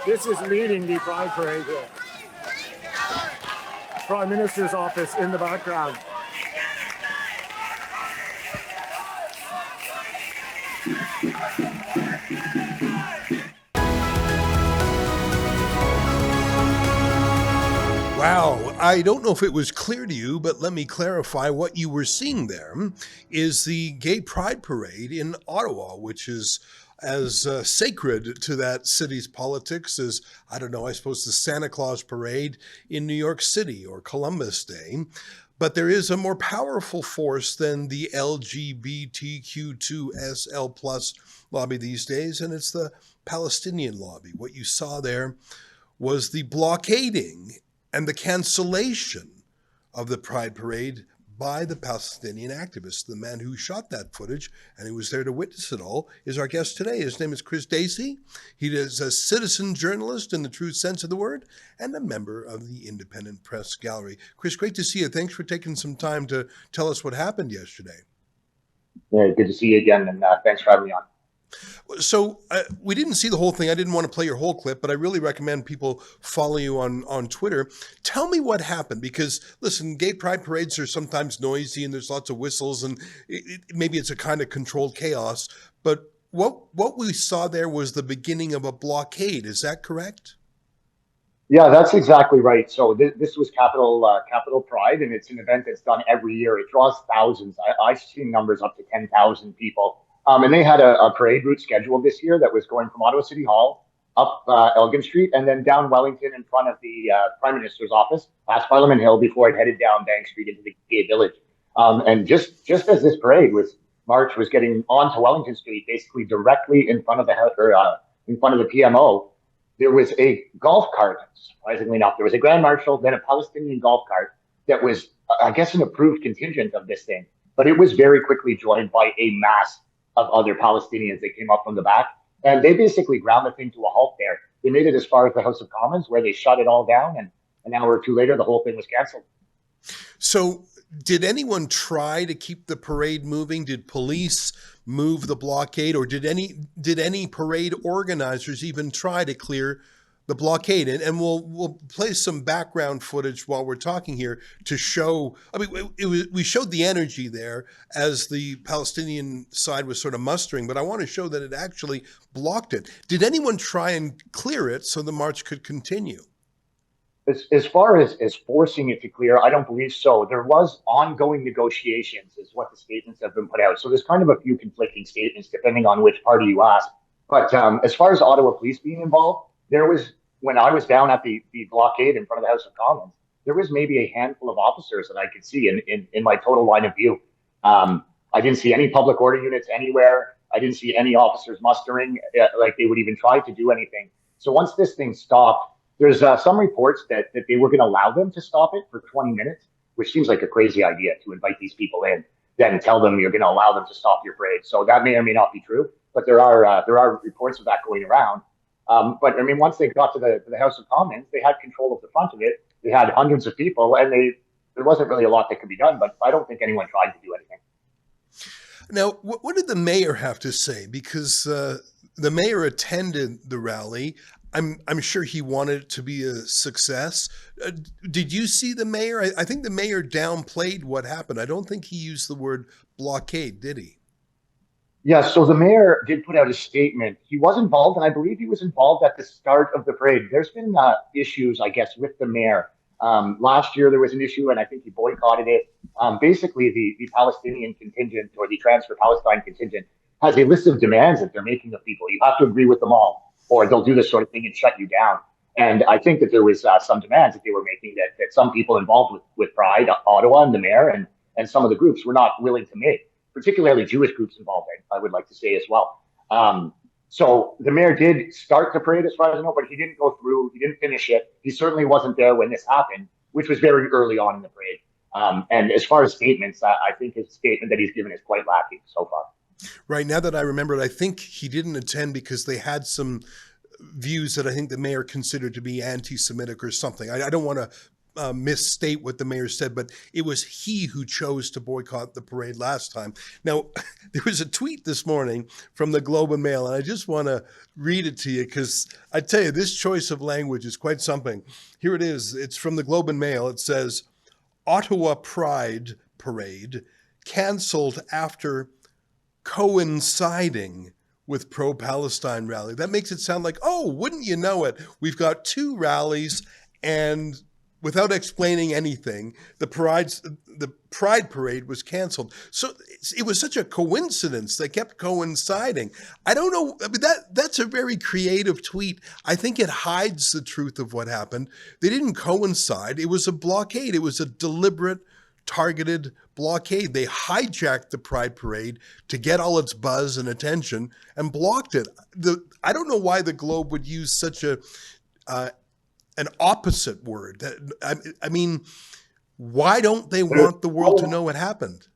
This is leading the Pride Parade here. Prime Minister's office in the background. Wow, I don't know if it was clear to you, but let me clarify. What you were seeing there is the Gay Pride Parade in Ottawa, which is as sacred to that city's politics as, I don't know, I suppose the Santa Claus Parade in New York City or Columbus Day. But there is a more powerful force than the LGBTQ2SL plus lobby these days, and it's the Palestinian lobby. What you saw there was the blockading and the cancellation of the Pride Parade by the Palestinian activist. The man who shot that footage and who was there to witness it all is our guest today. His name is Chris Dacey. He is a citizen journalist in the true sense of the word and a member of the Independent Press Gallery. Chris, great to see you. Thanks for taking some time to tell us what happened yesterday. Yeah, good to see you again, and thanks for having me on. So we didn't see the whole thing. I didn't want to play your whole clip, but I really recommend people follow you on Twitter. Tell me what happened, because listen, gay pride parades are sometimes noisy and there's lots of whistles and maybe it's a kind of controlled chaos. But what we saw there was the beginning of a blockade. Is that correct? Yeah, that's exactly right. So this was Capital Pride, and it's an event that's done every year. It draws thousands. I've seen numbers up to 10,000 people. And they had a parade route scheduled this year that was going from Ottawa City Hall up Elgin Street and then down Wellington in front of the Prime Minister's office, past Parliament Hill, before it headed down Bank Street into the gay village. And just as this march was getting onto Wellington Street, basically directly in front of the PMO, there was a golf cart. Surprisingly enough, there was a Grand Marshal, then a Palestinian golf cart that was, I guess, an approved contingent of this thing. But it was very quickly joined by a mass of other Palestinians that came up from the back. And they basically ground the thing to a halt there. They made it as far as the House of Commons, where they shut it all down. And an hour or two later, the whole thing was canceled. So did anyone try to keep the parade moving? Did police move the blockade, or did any parade organizers even try to clear the blockade? And we'll play some background footage while we're talking here to show. I mean, we showed the energy there as the Palestinian side was sort of mustering, but I want to show that it actually blocked it. Did anyone try and clear it so the march could continue? As far as forcing it to clear, I don't believe so. There was ongoing negotiations, is what the statements have been put out. So there's kind of a few conflicting statements depending on which party you ask. But as far as Ottawa police being involved, there was, when I was down at the blockade in front of the House of Commons, there was maybe a handful of officers that I could see in my total line of view. I didn't see any public order units anywhere. I didn't see any officers mustering like they would even try to do anything. So once this thing stopped, there's some reports that they were going to allow them to stop it for 20 minutes, which seems like a crazy idea to invite these people in, then tell them you're going to allow them to stop your parade. So that may or may not be true, but there are reports of that going around. But I mean, once they got to the House of Commons, they had control of the front of it. They had hundreds of people, and there wasn't really a lot that could be done. But I don't think anyone tried to do anything. Now, what did the mayor have to say? Because the mayor attended the rally. I'm sure he wanted it to be a success. Did you see the mayor? I think the mayor downplayed what happened. I don't think he used the word blockade, did he? Yeah, so the mayor did put out a statement. He was involved, and I believe he was involved at the start of the parade. There's been issues, I guess, with the mayor. Last year there was an issue, and I think he boycotted it. Basically, the Palestinian contingent, or the Transfer Palestine contingent, has a list of demands that they're making of people. You have to agree with them all, or they'll do this sort of thing and shut you down. And I think that there was some demands that they were making that some people involved with Pride, Ottawa, and the mayor, and some of the groups were not willing to make, particularly Jewish groups involved, I would like to say as well. So the mayor did start the parade, as far as I know, but he didn't go through, he didn't finish it. He certainly wasn't there when this happened, which was very early on in the parade. And as far as statements, I think his statement that he's given is quite lacking so far. Right. Now that I remember it, I think he didn't attend because they had some views that I think the mayor considered to be anti-Semitic or something. I don't want to misstate what the mayor said, but it was he who chose to boycott the parade last time. Now, there was a tweet this morning from the Globe and Mail, and I just want to read it to you because I tell you, this choice of language is quite something. Here it is. It's from the Globe and Mail. It says, Ottawa Pride parade canceled after coinciding with pro-Palestine rally. That makes it sound like, oh, wouldn't you know it? We've got two rallies, and without explaining anything, the Pride parade was canceled. So it was such a coincidence. They kept coinciding. I don't know. I mean, that's a very creative tweet. I think it hides the truth of what happened. They didn't coincide. It was a blockade. It was a deliberate, targeted blockade. They hijacked the Pride parade to get all its buzz and attention and blocked it. I don't know why the Globe would use such an opposite word. I mean, why don't they want the world to know what happened?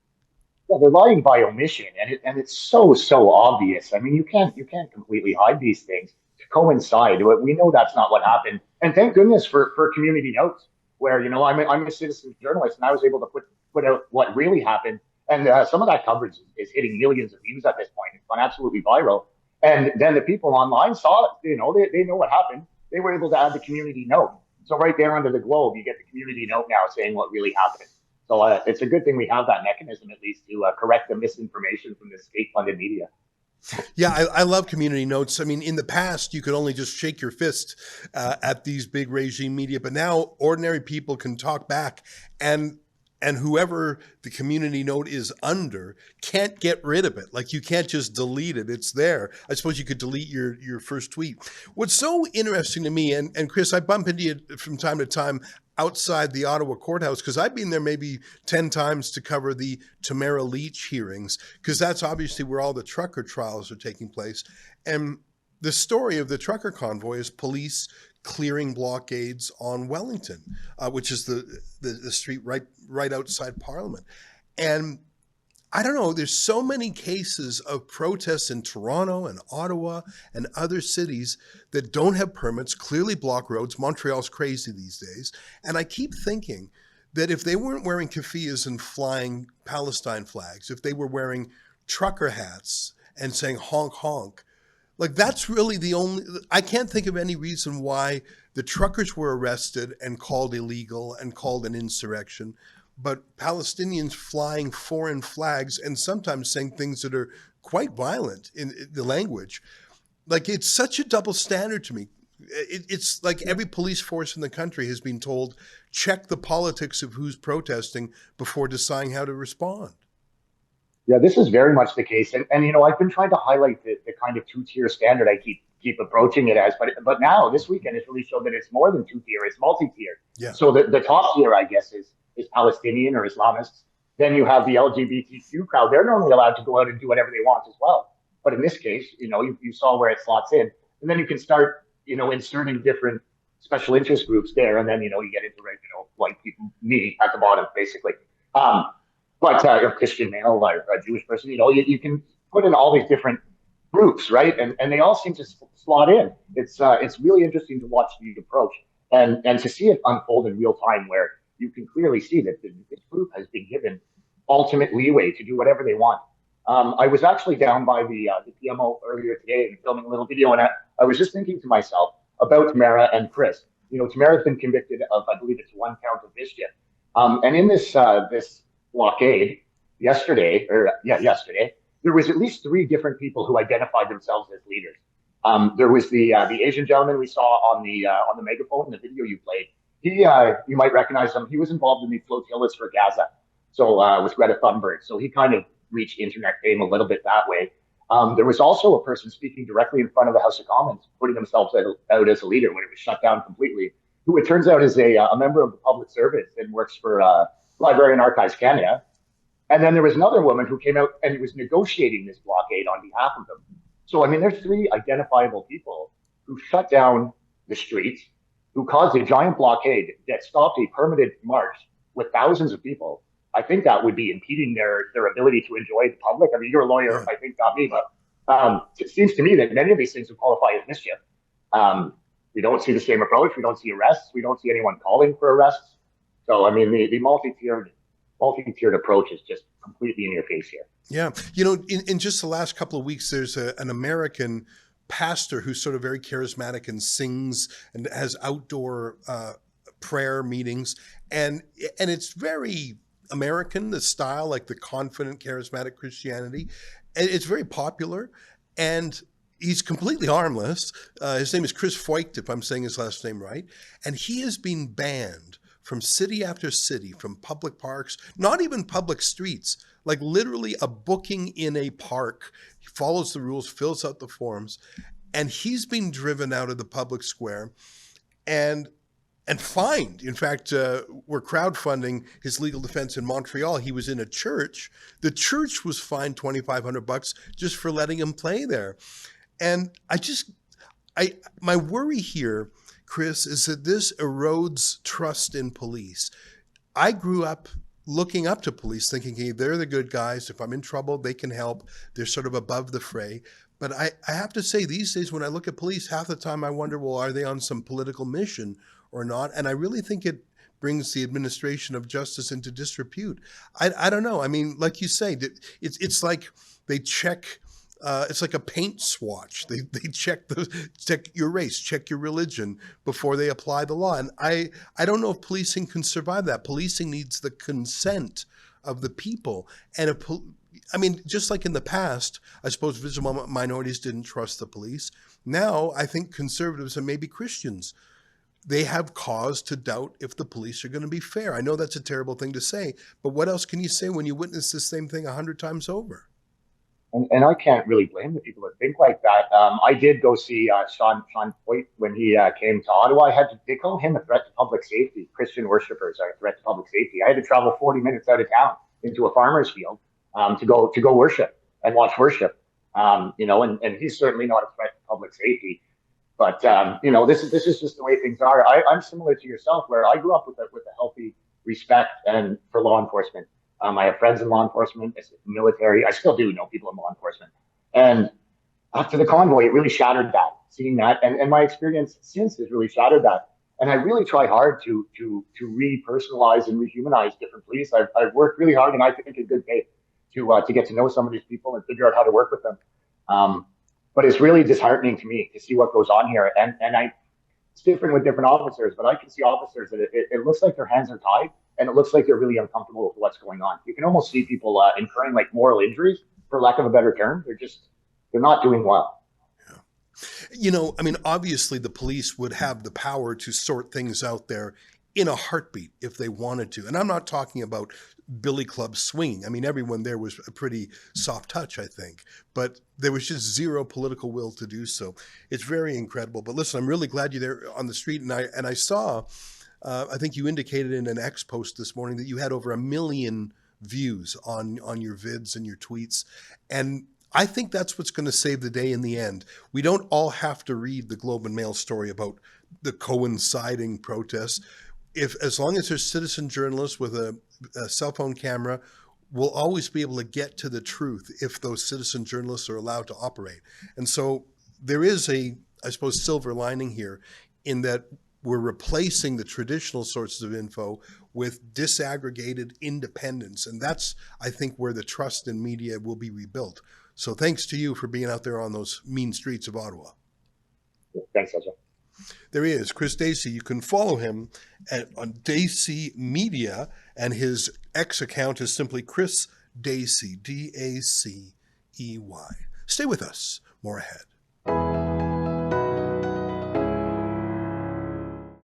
Well, they're lying by omission, and it's so obvious. I mean, you can't completely hide these things to coincide. We know that's not what happened, and thank goodness for community notes, where I'm a citizen journalist, and I was able to put out what really happened, and some of that coverage is hitting millions of views at this point. It's gone absolutely viral, and then the people online saw it. They know what happened. They were able to add the community note. So right there under the Globe, you get the community note now saying what really happened. So it's a good thing we have that mechanism, at least, to correct the misinformation from the state-funded media. Yeah, I love community notes. I mean, in the past, you could only just shake your fist at these big regime media, but now ordinary people can talk back, and whoever the community note is under can't get rid of it. Like, you can't just delete it. It's there. I suppose you could delete your first tweet. What's so interesting to me, and Chris, I bump into you from time to time outside the Ottawa courthouse, because I've been there maybe 10 times to cover the Tamara Leach hearings, because that's obviously where all the trucker trials are taking place. And the story of the trucker convoy is police clearing blockades on Wellington, which is the street right outside Parliament. And I don't know, there's so many cases of protests in Toronto and Ottawa and other cities that don't have permits, clearly block roads. Montreal's crazy these days. And I keep thinking that if they weren't wearing keffiyehs and flying Palestine flags, if they were wearing trucker hats and saying honk honk, like, that's really the only, I can't think of any reason why the truckers were arrested and called illegal and called an insurrection, but Palestinians flying foreign flags and sometimes saying things that are quite violent in the language. Like, it's such a double standard to me. It's like every police force in the country has been told, check the politics of who's protesting before deciding how to respond. Yeah, this is very much the case. And I've been trying to highlight the kind of two-tier standard I keep approaching it as, but now this weekend it's really showed that it's more than two-tier, it's multi-tier. Yeah. So the top tier, I guess, is Palestinian or Islamists. Then you have the LGBTQ crowd. They're normally allowed to go out and do whatever they want as well. But in this case, you saw where it slots in. And then you can start, inserting different special interest groups there. And then, you get into, white people, me at the bottom, basically. But a Christian male or a Jewish person, you can put in all these different groups, right? And they all seem to slot in. It's really interesting to watch the approach and to see it unfold in real time, where you can clearly see that this group has been given ultimate leeway to do whatever they want. I was actually down by the PMO earlier today and filming a little video, and I was just thinking to myself about Tamara and Chris. Tamara's been convicted of, I believe it's 1 count of mischief. And in this blockade yesterday, there was at least 3 different people who identified themselves as leaders. There was the Asian gentleman we saw on the megaphone in the video you played. He, you might recognize him. He was involved in the flotillas for Gaza, so with Greta Thunberg. So he kind of reached internet fame a little bit that way. There was also a person speaking directly in front of the House of Commons, putting themselves out as a leader when it was shut down completely, who it turns out is a member of the public service and works for Library and Archives Canada. And then there was another woman who came out and was negotiating this blockade on behalf of them. So, I mean, there's 3 identifiable people who shut down the streets, who caused a giant blockade that stopped a permitted march with thousands of people. I think that would be impeding their ability to enjoy the public. I mean, you're a lawyer, I think, not me, but it seems to me that many of these things would qualify as mischief. We don't see the same approach. We don't see arrests. We don't see anyone calling for arrests. So, I mean, the multi-tiered approach is just completely in your face here. Yeah. You know, in just the last couple of weeks, there's an American pastor who's sort of very charismatic and sings and has outdoor prayer meetings. And it's very American, the style, like the confident, charismatic Christianity. And it's very popular. And he's completely harmless. His name is Chris Dacey, if I'm saying his last name right. And he has been banned from city after city, from public parks, not even public streets, like literally a booking in a park. He follows the rules, fills out the forms, and he's been driven out of the public square and fined. In fact, we're crowdfunding his legal defense in Montreal. He was in a church. The church was fined $2,500 just for letting him play there. And my worry here, Chris, is that this erodes trust in police. I grew up looking up to police, thinking, hey, they're the good guys. If I'm in trouble, they can help. They're sort of above the fray. But I have to say, these days, when I look at police, half the time I wonder, well, are they on some political mission or not? And I really think it brings the administration of justice into disrepute. I don't know. I mean, like you say, it's like they check. It's like a paint swatch. They check your race, check your religion before they apply the law. And I don't know if policing can survive that. Policing needs the consent of the people. And I mean, just like in the past, I suppose visible minorities didn't trust the police. Now, I think conservatives and maybe Christians, they have cause to doubt if the police are going to be fair. I know that's a terrible thing to say, but what else can you say when you witness the same thing 100 times over? And I can't really blame the people that think like that. I did go see Sean Hoyt when he came to Ottawa. They call him a threat to public safety. Christian worshipers are a threat to public safety. I had to travel 40 minutes out of town into a farmer's field to go worship and watch worship. And he's certainly not a threat to public safety. But this is just the way things are. I'm similar to yourself, where I grew up with a healthy respect and for law enforcement. I have friends in law enforcement, military. I still do know people in law enforcement. And after the convoy, it really shattered that, seeing that. And my experience since has really shattered that. And I really try hard to repersonalize and rehumanize different police. I've worked really hard, and I think in good faith, to get to know some of these people and figure out how to work with them. But it's really disheartening to me to see what goes on here. And it's different with different officers, but I can see officers that it looks like their hands are tied. And it looks like they're really uncomfortable with what's going on. You can almost see people incurring like moral injuries, for lack of a better term. They're not doing well. Yeah. You know, I mean, obviously the police would have the power to sort things out there in a heartbeat if they wanted to. And I'm not talking about billy club swinging. I mean, everyone there was a pretty soft touch, I think. But there was just zero political will to do so. It's very incredible. But listen, I'm really glad you're there on the street. And I saw... I think you indicated in an X post this morning that you had over 1 million views on your vids and your tweets. And I think that's what's going to save the day in the end. We don't all have to read the Globe and Mail story about the coinciding protests. As long as there's citizen journalists with a cell phone camera, we'll always be able to get to the truth if those citizen journalists are allowed to operate. And so there is I suppose, silver lining here in that we're replacing the traditional sources of info with disaggregated independence. And that's, I think, where the trust in media will be rebuilt. So thanks to you for being out there on those mean streets of Ottawa. Thanks, Ezra. There he is, Chris Dacey. You can follow him on Dacey Media, and his X account is simply Chris Dacey, Dacey. Stay with us. More ahead.